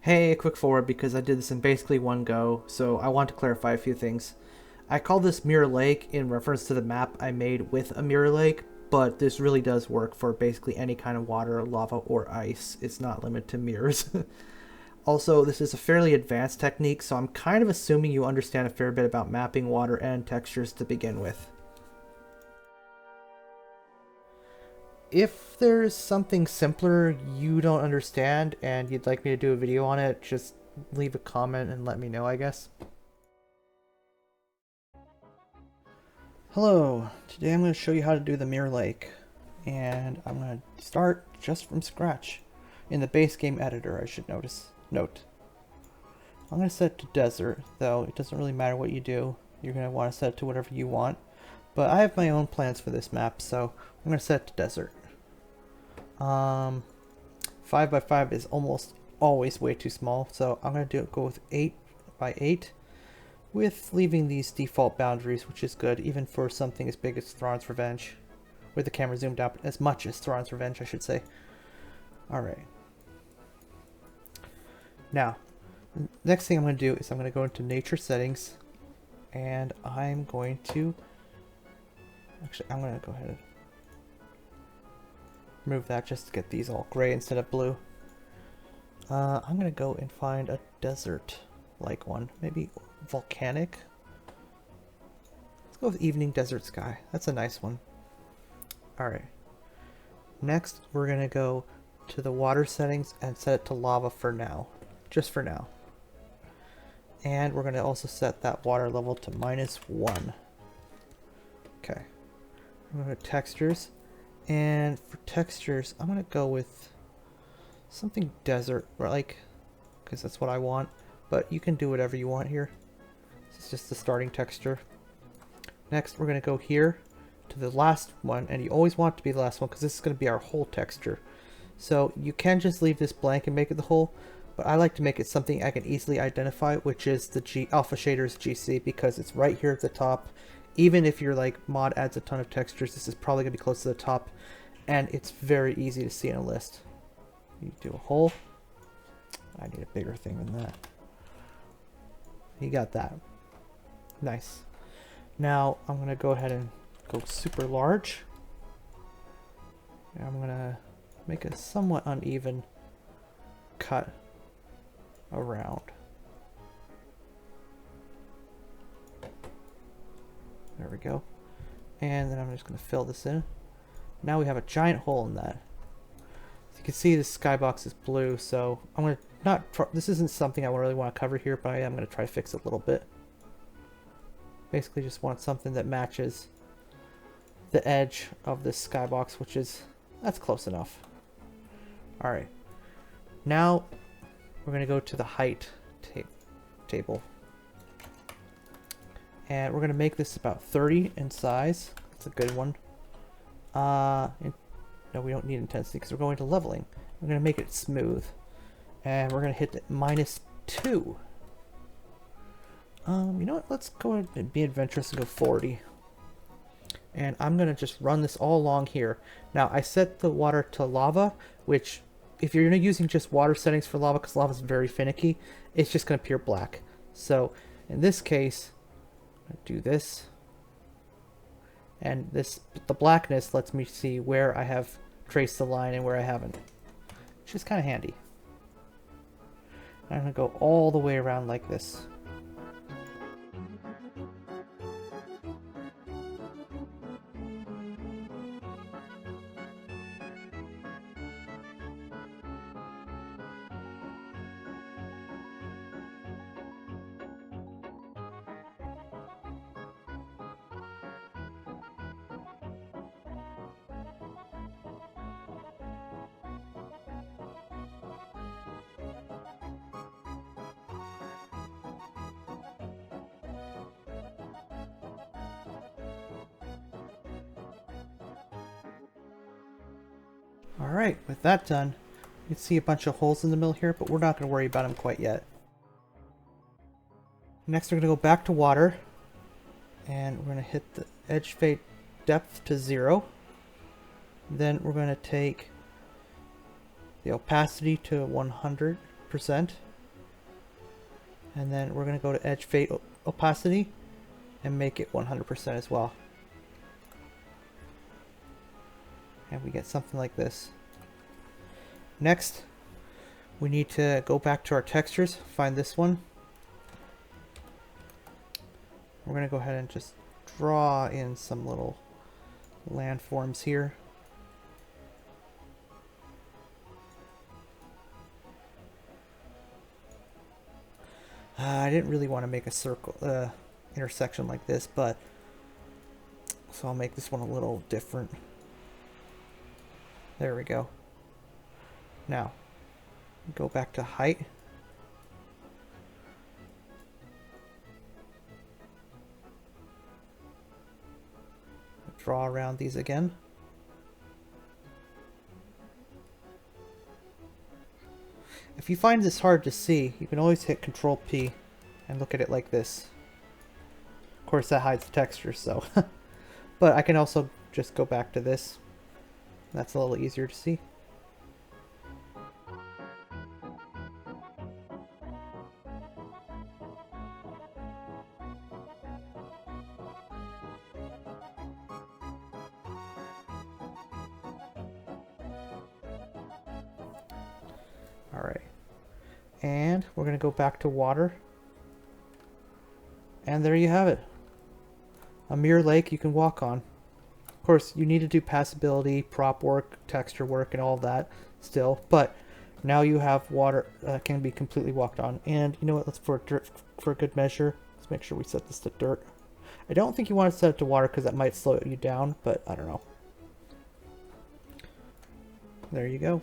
Hey, a quick forward because I did this in basically one go, so I want to clarify a few things. I call this Mirror Lake in reference to the map I made with a Mirror Lake, but this really does work for basically any kind of water, lava, or ice. It's not limited to mirrors. Also, this is a fairly advanced technique, so I'm kind of assuming you understand a fair bit about mapping water and textures to begin with. If there's something simpler you don't understand and you'd like me to do a video on it, just leave a comment and let me know, I guess. Hello, today I'm going to show you how to do the Mirror Lake, and I'm going to start just from scratch in the base game editor. I should note. I'm going to set it to desert, though it doesn't really matter what you do. You're going to want to set it to whatever you want, but I have my own plans for this map, so I'm going to set it to desert. 5 by 5 is almost always way too small, so I'm going to go with 8 by 8 with leaving these default boundaries, which is good even for something as big as Thrawn's Revenge, with the camera zoomed out as much as Thrawn's Revenge, I should say. Alright. Now, next thing I'm going to do is I'm going to go into nature settings, and I'm going to I'm going to go ahead and remove that just to get these all gray instead of blue. I'm going to go and find a desert like one, maybe volcanic. Let's go with evening desert sky. That's a nice one. Alright. Next, we're going to go to the water settings and set it to lava for now. Just for now. And we're going to also set that water level to -1. Okay. I'm going to textures. And for textures, I'm going to go with something desert, like, because that's what I want. But you can do whatever you want here. This is just the starting texture. Next, we're going to go here to the last one, and you always want it to be the last one because this is going to be our whole texture. So you can just leave this blank and make it the whole, but I like to make it something I can easily identify, which is the Alpha Shaders GC, because it's right here at the top. Even if your mod adds a ton of textures, this is probably going to be close to the top, and it's very easy to see in a list. You do a hole. I need a bigger thing than that. You got that. Nice. Now I'm going to go ahead and go super large. And I'm going to make a somewhat uneven cut around. There we go. And then I'm just going to fill this in. Now we have a giant hole in that. As you can see, this skybox is blue, so I'm going to this isn't something I really want to cover here, but I am going to try to fix it a little bit. Basically just want something that matches the edge of this skybox, which is, that's close enough. Alright. Now we're going to go to the height table. And we're going to make this about 30 in size. That's a good one. No, we don't need intensity because we're going to leveling. We're going to make it smooth. And we're going to hit it -2. You know what? Let's go ahead and be adventurous and go 40. And I'm going to just run this all along here. Now, I set the water to lava, which, if you're using just water settings for lava, because lava is very finicky, it's just going to appear black. So, in this case, I'm going to do this. And the blackness lets me see where I have traced the line and where I haven't, which is kind of handy. I'm going to go all the way around like this. Alright, with that done, you can see a bunch of holes in the middle here, but we're not going to worry about them quite yet. Next, we're going to go back to water, and we're going to hit the edge fade depth to 0. Then we're going to take the opacity to 100%, And then we're going to go to edge fade opacity and make it 100% as well. And we get something like this. Next, we need to go back to our textures, find this one. We're going to go ahead and just draw in some little landforms here. I didn't really want to make a circle intersection like this, but so I'll make this one a little different. There we go. Now, go back to height. Draw around these again. If you find this hard to see, you can always hit Control P and look at it like this. Of course, that hides the texture, so. But I can also just go back to this. That's a little easier to see. Alright. And we're going to go back to water. And there you have it. A mirror lake you can walk on. Of course, you need to do passability, prop work, texture work, and all of that still. But now you have water can be completely walked on. And you know what? Let's for good measure. Let's make sure we set this to dirt. I don't think you want to set it to water because that might slow you down, but I don't know. There you go.